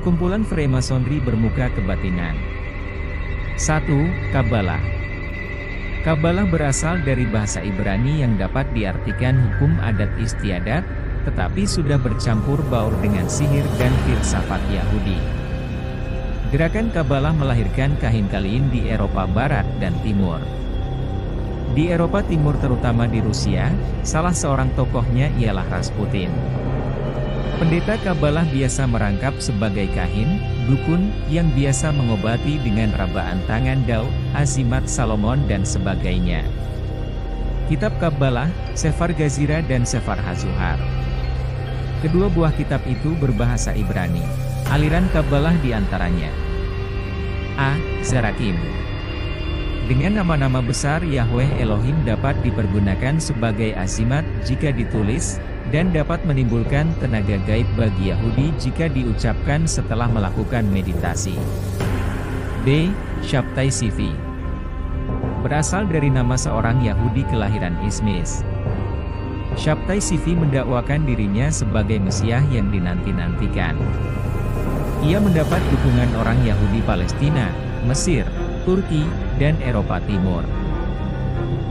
Perkumpulan Freemasonry bermuka kebatinan. 1. Kabalah. Kabalah berasal dari bahasa Ibrani yang dapat diartikan hukum adat istiadat, tetapi sudah bercampur baur dengan sihir dan filsafat Yahudi. Gerakan Kabalah melahirkan kahin-kaliin di Eropa Barat dan Timur. Di Eropa Timur terutama di Rusia, salah seorang tokohnya ialah Rasputin. Pendeta Kabalah biasa merangkap sebagai kahin, dukun, yang biasa mengobati dengan rabaan tangan Daud, Azimat Salomon dan sebagainya. Kitab Kabalah, Sefer Gazira dan Sefer Hazuhar. Kedua buah kitab itu berbahasa Ibrani. Aliran Kabalah diantaranya A. Zerakim. Dengan nama-nama besar Yahweh Elohim dapat dipergunakan sebagai azimat jika ditulis, dan dapat menimbulkan tenaga gaib bagi Yahudi jika diucapkan setelah melakukan meditasi. B. Shabtai Sivi. Berasal dari nama seorang Yahudi kelahiran Ismis. Shabtai Sivi mendakwakan dirinya sebagai Mesias yang dinanti-nantikan. Ia mendapat dukungan orang Yahudi Palestina, Mesir, Turki, dan Eropa Timur.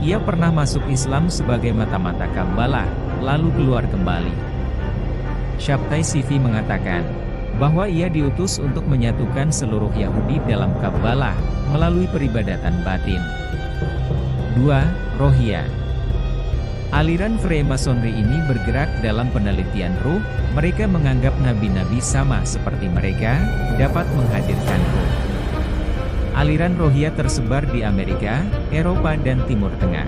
Ia pernah masuk Islam sebagai mata-mata Kabalah, lalu keluar kembali. Shabtai Sivi mengatakan bahwa ia diutus untuk menyatukan seluruh Yahudi dalam Kabalah melalui peribadatan batin. 2. Rohia. Aliran Freemasonry ini bergerak dalam penelitian ruh. Mereka menganggap nabi-nabi sama seperti mereka, dapat menghadirkan ruh. Aliran Rohia tersebar di Amerika, Eropa dan Timur Tengah.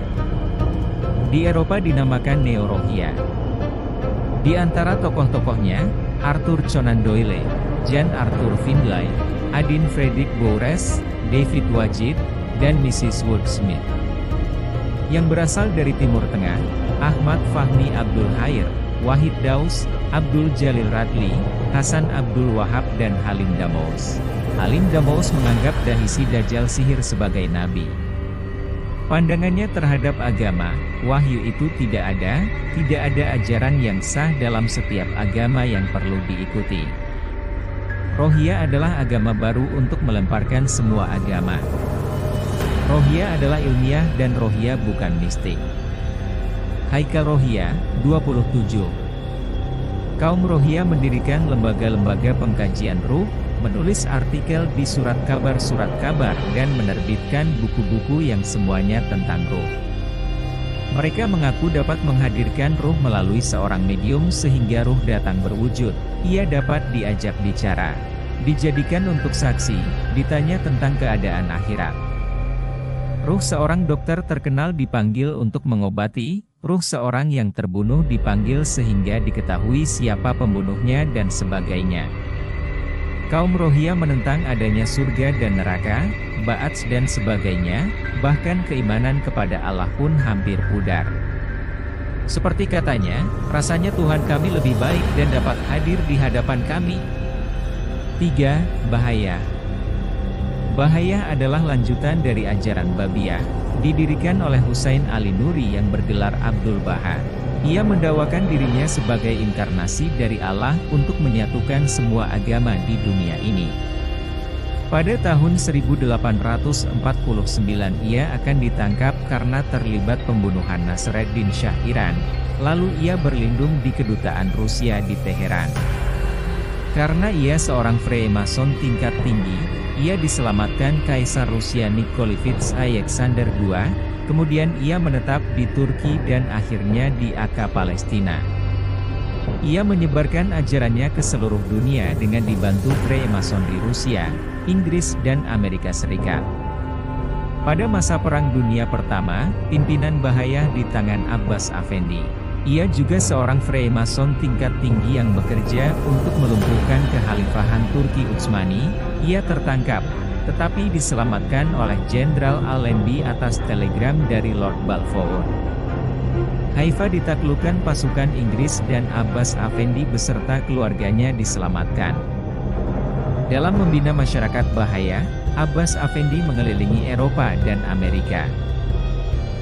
Di Eropa dinamakan Neo-Rohia. Di antara tokoh-tokohnya, Arthur Conan Doyle, Jan Arthur Findlay, Adin Fredrik Bowres, David Wajid, dan Mrs. Woodsmith. Yang berasal dari Timur Tengah, Ahmad Fahmi Abdul Khair, Wahid Daus, Abdul Jalil Radli, Hasan Abdul Wahab dan Halim Damos. Halim Damos menganggap Dahisi Dajjal sihir sebagai nabi. Pandangannya terhadap agama, wahyu itu tidak ada ajaran yang sah dalam setiap agama yang perlu diikuti. Rohia adalah agama baru untuk melemparkan semua agama. Rohia adalah ilmiah dan Rohia bukan mistik. Haikal Rohia, 27. Kaum Rohia mendirikan lembaga-lembaga pengkajian ruh, menulis artikel di surat kabar, dan menerbitkan buku-buku yang semuanya tentang ruh. Mereka mengaku dapat menghadirkan ruh melalui seorang medium sehingga ruh datang berwujud. Ia dapat diajak bicara, dijadikan untuk saksi, ditanya tentang keadaan akhirat. Ruh seorang dokter terkenal dipanggil untuk mengobati, ruh seorang yang terbunuh dipanggil sehingga diketahui siapa pembunuhnya dan sebagainya. Kaum Rohia menentang adanya surga dan neraka, ba'ats dan sebagainya, bahkan keimanan kepada Allah pun hampir pudar. Seperti katanya, rasanya Tuhan kami lebih baik dan dapat hadir di hadapan kami. 3. Bahaya. Bahaya adalah lanjutan dari ajaran Babiyah, didirikan oleh Husain Ali Nuri yang bergelar Abdul Baha. Ia mendakwakan dirinya sebagai inkarnasi dari Allah untuk menyatukan semua agama di dunia ini. Pada tahun 1849 ia akan ditangkap karena terlibat pembunuhan Nasreddin Shah Iran, lalu ia berlindung di kedutaan Rusia di Teheran. Karena ia seorang Freemason tingkat tinggi, ia diselamatkan Kaisar Rusia Nikolaievich Alexander II, kemudian ia menetap di Turki dan akhirnya di Akka Palestina. Ia menyebarkan ajarannya ke seluruh dunia dengan dibantu Freemasonry Rusia, Inggris dan Amerika Serikat. Pada masa Perang Dunia Pertama, pimpinan bahaya di tangan Abbas Afendi. Ia juga seorang Freemason tingkat tinggi yang bekerja untuk melumpuhkan kekhalifahan Turki Utsmani. Ia tertangkap, tetapi diselamatkan oleh Jenderal Allenby atas telegram dari Lord Balfour. Haifa ditaklukkan pasukan Inggris dan Abbas Afendi beserta keluarganya diselamatkan. Dalam membina masyarakat bahaya, Abbas Afendi mengelilingi Eropa dan Amerika.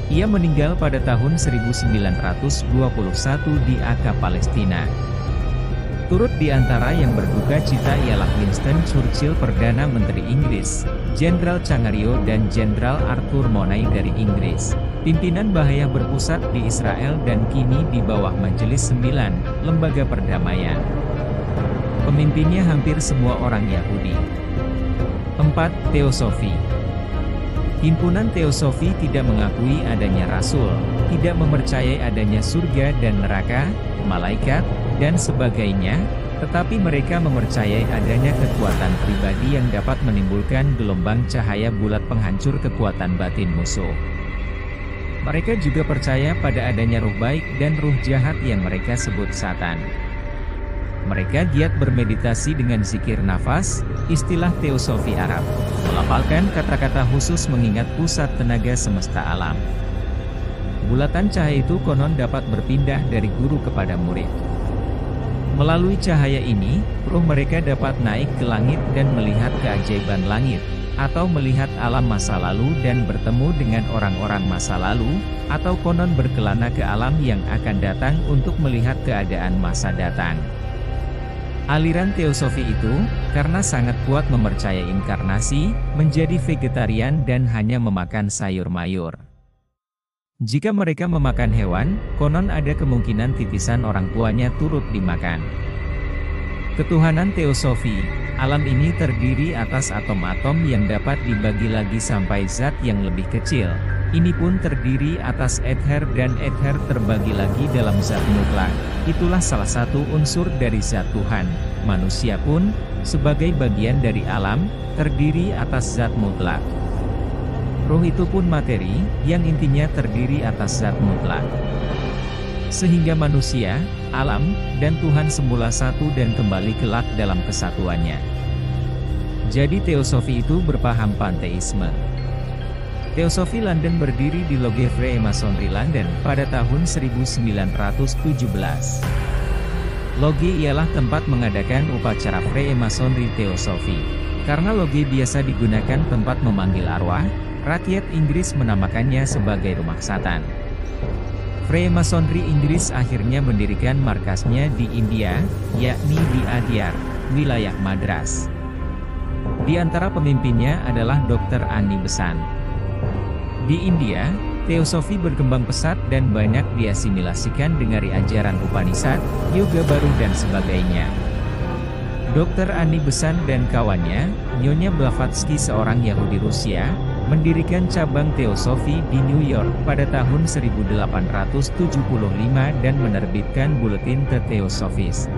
Ia meninggal pada tahun 1921 di Akka Palestina. Turut di antara yang berduka cita ialah Winston Churchill Perdana Menteri Inggris, Jenderal Cangario dan Jenderal Arthur Mooney dari Inggris. Pimpinan bahaya berpusat di Israel dan kini di bawah Majelis 9, lembaga perdamaian. Pemimpinnya hampir semua orang Yahudi. 4. Teosofi. Himpunan Teosofi tidak mengakui adanya rasul, tidak mempercayai adanya surga dan neraka, malaikat, dan sebagainya, tetapi mereka mempercayai adanya kekuatan pribadi yang dapat menimbulkan gelombang cahaya bulat penghancur kekuatan batin musuh. Mereka juga percaya pada adanya ruh baik dan ruh jahat yang mereka sebut Satan. Mereka giat bermeditasi dengan zikir nafas, istilah Teosofi Arab, melafalkan kata-kata khusus mengingat pusat tenaga semesta alam. Bulatan cahaya itu konon dapat berpindah dari guru kepada murid. Melalui cahaya ini, ruh mereka dapat naik ke langit dan melihat keajaiban langit, atau melihat alam masa lalu dan bertemu dengan orang-orang masa lalu, atau konon berkelana ke alam yang akan datang untuk melihat keadaan masa datang. Aliran Teosofi itu, karena sangat kuat mempercayai inkarnasi, menjadi vegetarian dan hanya memakan sayur mayur. Jika mereka memakan hewan, konon ada kemungkinan titisan orang tuanya turut dimakan. Ketuhanan Teosofi, alam ini terdiri atas atom-atom yang dapat dibagi lagi sampai zat yang lebih kecil. Ini pun terdiri atas ether dan ether terbagi lagi dalam zat mutlak. Itulah salah satu unsur dari zat Tuhan. Manusia pun, sebagai bagian dari alam, terdiri atas zat mutlak. Roh itu pun materi, yang intinya terdiri atas zat mutlak. Sehingga manusia, alam, dan Tuhan semula satu dan kembali kelak dalam kesatuannya. Jadi Teosofi itu berpaham panteisme. Teosofi London berdiri di Loge Freemasonry London pada tahun 1917. Loge ialah tempat mengadakan upacara Freemasonry Teosofi. Karena loge biasa digunakan tempat memanggil arwah, rakyat Inggris menamakannya sebagai rumah Satan. Freemasonry Inggris akhirnya mendirikan markasnya di India, yakni di Adyar, wilayah Madras. Di antara pemimpinnya adalah Dr. Annie Besant. Di India, Teosofi berkembang pesat dan banyak diasimilasikan dengan ajaran Upanishad, yoga baru dan sebagainya. Dr. Annie Besant dan kawannya, Nyonya Blavatsky seorang Yahudi Rusia, mendirikan cabang Teosofi di New York pada tahun 1875 dan menerbitkan buletin The Theosophist.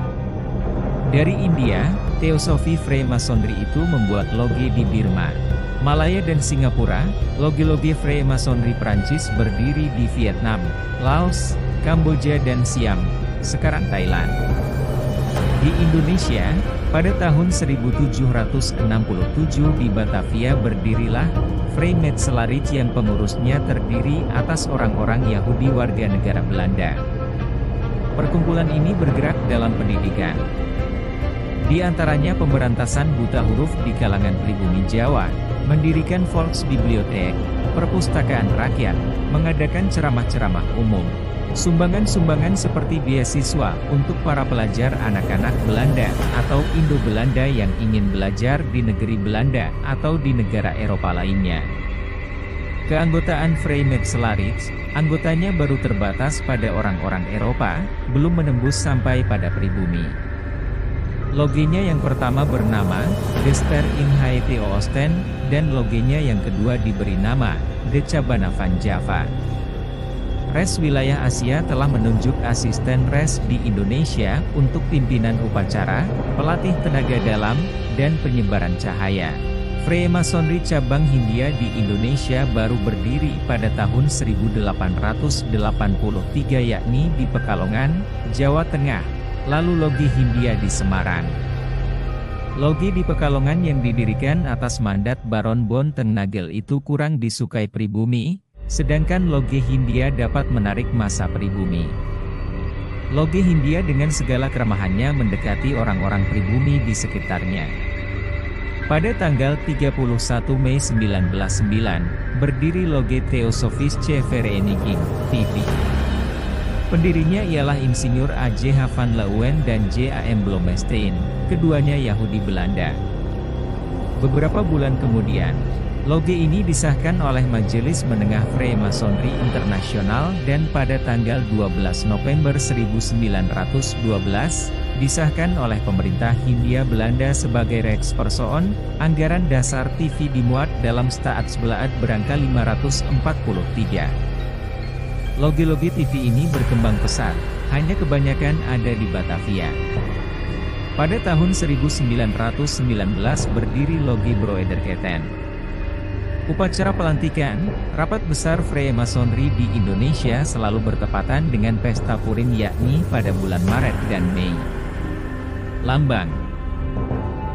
Dari India, Teosofi Freemasonry itu membuat loge di Burma, Malaya dan Singapura. Loge-loge Freemasonry Prancis berdiri di Vietnam, Laos, Kamboja dan Siam, sekarang Thailand. Di Indonesia, pada tahun 1767 di Batavia berdirilah Vrijmetselarit yang pengurusnya terdiri atas orang-orang Yahudi warga negara Belanda. Perkumpulan ini bergerak dalam pendidikan. Di antaranya pemberantasan buta huruf di kalangan pribumi Jawa, mendirikan Volksbibliothek, perpustakaan rakyat, mengadakan ceramah-ceramah umum, sumbangan-sumbangan seperti beasiswa untuk para pelajar anak-anak Belanda atau Indo-Belanda yang ingin belajar di negeri Belanda atau di negara Eropa lainnya. Keanggotaan Vrijmetselarit, anggotanya baru terbatas pada orang-orang Eropa, belum menembus sampai pada pribumi. Logenya yang pertama bernama De Ster in Haiti Oosten, dan logenya yang kedua diberi nama De Cabana van Java. Res wilayah Asia telah menunjuk asisten res di Indonesia untuk pimpinan upacara, pelatih tenaga dalam, dan penyebaran cahaya. Freemasonry cabang Hindia di Indonesia baru berdiri pada tahun 1883 yakni di Pekalongan, Jawa Tengah, lalu Loge Hindia di Semarang. Loge di Pekalongan yang didirikan atas mandat Baron Bonteng Nagel itu kurang disukai pribumi, sedangkan Loge Hindia dapat menarik massa pribumi. Loge Hindia dengan segala keramahannya mendekati orang-orang pribumi di sekitarnya. Pada tanggal 31 Mei 1909, berdiri Loge Theosophist Vereniging, TV. Pendirinya ialah Insinyur A.J.H. van Leeuwen dan J.A.M. Blommestein, keduanya Yahudi Belanda. Beberapa bulan kemudian, loge ini disahkan oleh Majelis Menengah Freemasonry Internasional dan pada tanggal 12 November 1912, disahkan oleh pemerintah Hindia Belanda sebagai Rijkspersoon. Anggaran dasar TV dimuat dalam Staatsblad berangka 543. Loge-loge TV ini berkembang pesat, hanya kebanyakan ada di Batavia. Pada tahun 1919 berdiri Loge Broederketen. Upacara pelantikan, rapat besar Freemasonry di Indonesia selalu bertepatan dengan pesta Purim yakni pada bulan Maret dan Mei. Lambang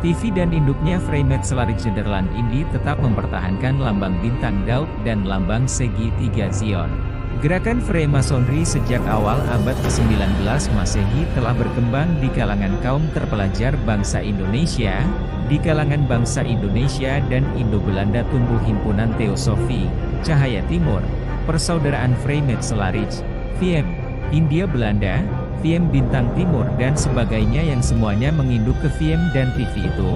TV dan induknya Vrijmetselariks-Nederland Indi tetap mempertahankan lambang bintang Daud dan lambang segi tiga Zion. Gerakan Freemasonry sejak awal abad ke-19 Masehi telah berkembang di kalangan kaum terpelajar bangsa Indonesia. Di kalangan bangsa Indonesia dan Indo-Belanda tumbuh himpunan Teosofi, Cahaya Timur, Persaudaraan Vrijmetselariks, VM, Hindia Belanda, VM Bintang Timur dan sebagainya yang semuanya menginduk ke VM dan TV itu,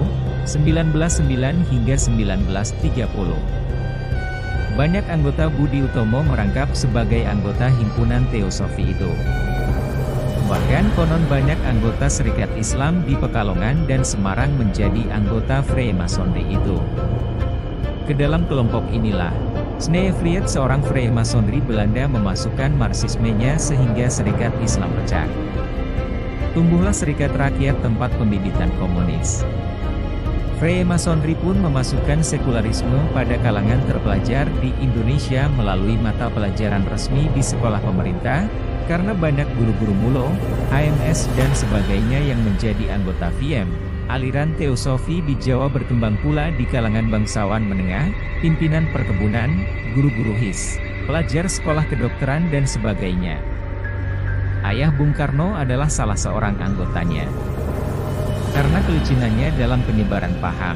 1909 hingga 1930. Banyak anggota Budi Utomo merangkap sebagai anggota himpunan Teosofi itu. Bahkan konon banyak anggota Serikat Islam di Pekalongan dan Semarang menjadi anggota Freemasonry itu. Ke dalam kelompok inilah, Sneevliet seorang Freemasonry Belanda memasukkan Marxismenya sehingga Serikat Islam pecah. Tumbuhlah Serikat Rakyat tempat pembibitan komunis. Freemasonry pun memasukkan sekularisme pada kalangan terpelajar di Indonesia melalui mata pelajaran resmi di sekolah pemerintah, karena banyak guru-guru mulo, HMS dan sebagainya yang menjadi anggota VM. Aliran Teosofi di Jawa berkembang pula di kalangan bangsawan menengah, pimpinan perkebunan, guru-guru HIS, pelajar sekolah kedokteran dan sebagainya. Ayah Bung Karno adalah salah seorang anggotanya. Karena kelicinannya dalam penyebaran paham,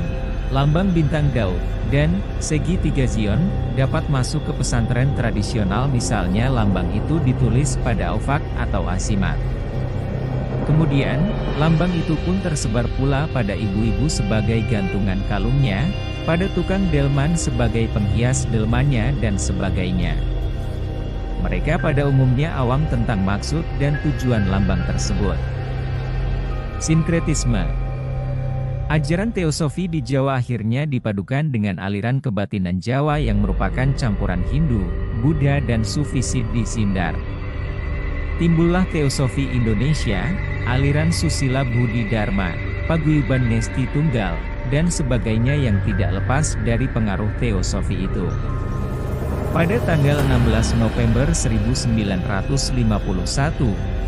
lambang bintang Daud, dan segi tiga Zion, dapat masuk ke pesantren tradisional misalnya lambang itu ditulis pada ofak atau asimat. Kemudian, lambang itu pun tersebar pula pada ibu-ibu sebagai gantungan kalungnya, pada tukang delman sebagai penghias delmannya dan sebagainya. Mereka pada umumnya awam tentang maksud dan tujuan lambang tersebut. Sinkretisme. Ajaran Teosofi di Jawa akhirnya dipadukan dengan aliran kebatinan Jawa yang merupakan campuran Hindu, Buddha dan Sufisi di Sindar. Timbullah Teosofi Indonesia, aliran Susila Budi Dharma, Paguyuban Ngesti Tunggal, dan sebagainya yang tidak lepas dari pengaruh Teosofi itu. Pada tanggal 16 November 1951,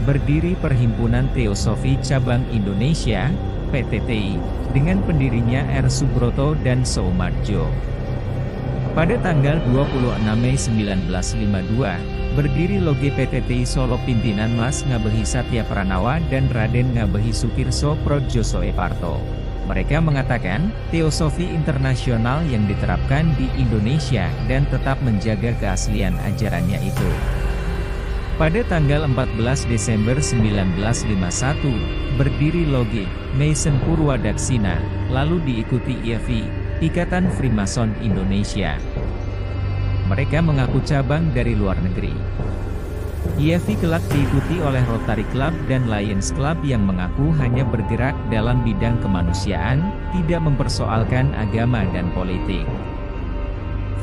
berdiri Perhimpunan Teosofi Cabang Indonesia, PTTI, dengan pendirinya R. Subroto dan Soemarjo. Pada tanggal 26 Mei 1952, berdiri Loge PTTI Solo pimpinan Mas Ngabehi Satya Pranawa dan Raden Ngabehi Sukirso Prodjoso Eparto. Mereka mengatakan, Teosofi internasional yang diterapkan di Indonesia dan tetap menjaga keaslian ajarannya itu. Pada tanggal 14 Desember 1951, berdiri Loge Mason Purwadaksina, lalu diikuti IFI, Ikatan Freemason Indonesia. Mereka mengaku cabang dari luar negeri. IFI kelak diikuti oleh Rotary Club dan Lions Club yang mengaku hanya bergerak dalam bidang kemanusiaan, tidak mempersoalkan agama dan politik.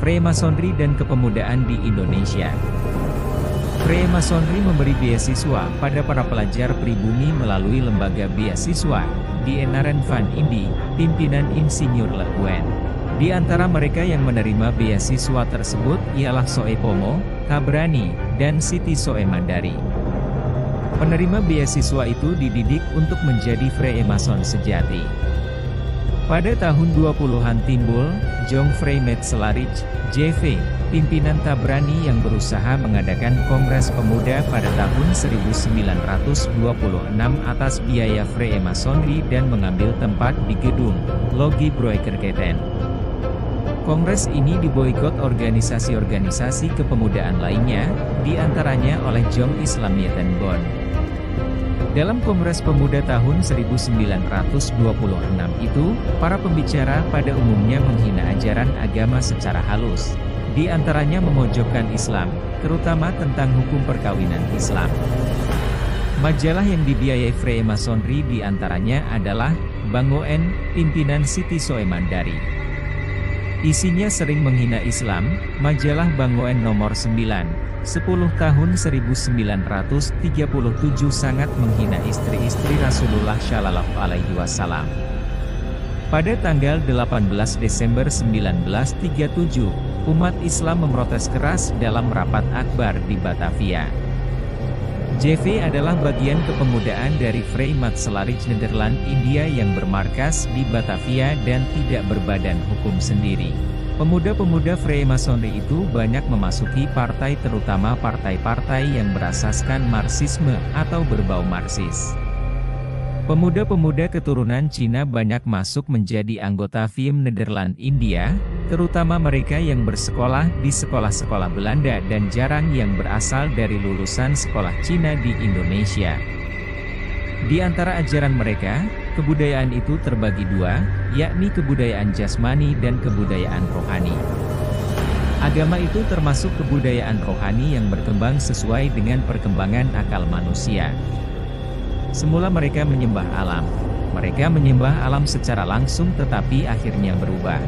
Freemasonry dan kepemudaan di Indonesia. Freemasonry memberi beasiswa pada para pelajar pribumi melalui lembaga beasiswa, di Enaren Van Indi, pimpinan Insinyur Leeuwen. Di antara mereka yang menerima beasiswa tersebut ialah Soe Pomo, Tabrani, dan Siti Soe Mandari. Penerima beasiswa itu dididik untuk menjadi Freemason sejati. Pada tahun 20-an timbul, Jong Vrijmetselariks, JV, pimpinan Tabrani yang berusaha mengadakan Kongres Pemuda pada tahun 1926 atas biaya Freemasonry dan mengambil tempat di gedung Loge Broederketen. Kongres ini diboikot organisasi-organisasi kepemudaan lainnya, di antaranya oleh Jom Islamiyeten Bond. Dalam Kongres Pemuda tahun 1926 itu, para pembicara pada umumnya menghina ajaran agama secara halus. Di antaranya memojokkan Islam, terutama tentang hukum perkawinan Islam. Majalah yang dibiayai Freemasonry di antaranya adalah Bangoen, pimpinan Siti Soemandari. Isinya sering menghina Islam. Majalah Bangoen nomor 9, 10 tahun 1937 sangat menghina istri-istri Rasulullah Shallallahu Alaihi Wasallam. Pada tanggal 18 Desember 1937, umat Islam memprotes keras dalam rapat akbar di Batavia. JV adalah bagian kepemudaan dari Vrijmanslarich Nederland India yang bermarkas di Batavia dan tidak berbadan hukum sendiri. Pemuda-pemuda Freemasonry itu banyak memasuki partai, terutama partai-partai yang berasaskan Marxisme atau berbau Marxis. Pemuda-pemuda keturunan Cina banyak masuk menjadi anggota VIM Nederland India, terutama mereka yang bersekolah di sekolah-sekolah Belanda dan jarang yang berasal dari lulusan sekolah Cina di Indonesia. Di antara ajaran mereka, kebudayaan itu terbagi dua, yakni kebudayaan jasmani dan kebudayaan rohani. Agama itu termasuk kebudayaan rohani yang berkembang sesuai dengan perkembangan akal manusia. Semula mereka menyembah alam. Mereka menyembah alam secara langsung tetapi akhirnya berubah.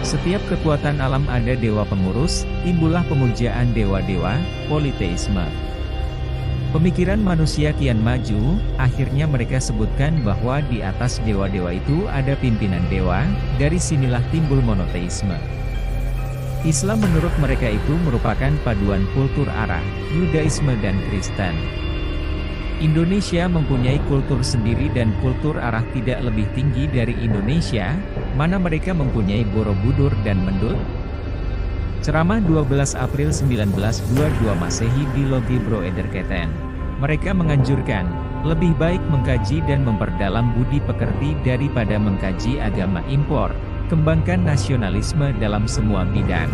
Setiap kekuatan alam ada dewa pengurus, timbullah pemujaan dewa-dewa, politeisme. Pemikiran manusia kian maju, akhirnya mereka sebutkan bahwa di atas dewa-dewa itu ada pimpinan dewa, dari sinilah timbul monoteisme. Islam menurut mereka itu merupakan paduan kultur Arab, Yudaisme dan Kristen. Indonesia mempunyai kultur sendiri dan kultur Arab tidak lebih tinggi dari Indonesia, mana mereka mempunyai Borobudur dan Mendut. Ceramah 12 April 1922 Masehi di Logi Bro Ederketen. Mereka menganjurkan, lebih baik mengkaji dan memperdalam budi pekerti daripada mengkaji agama impor, kembangkan nasionalisme dalam semua bidang.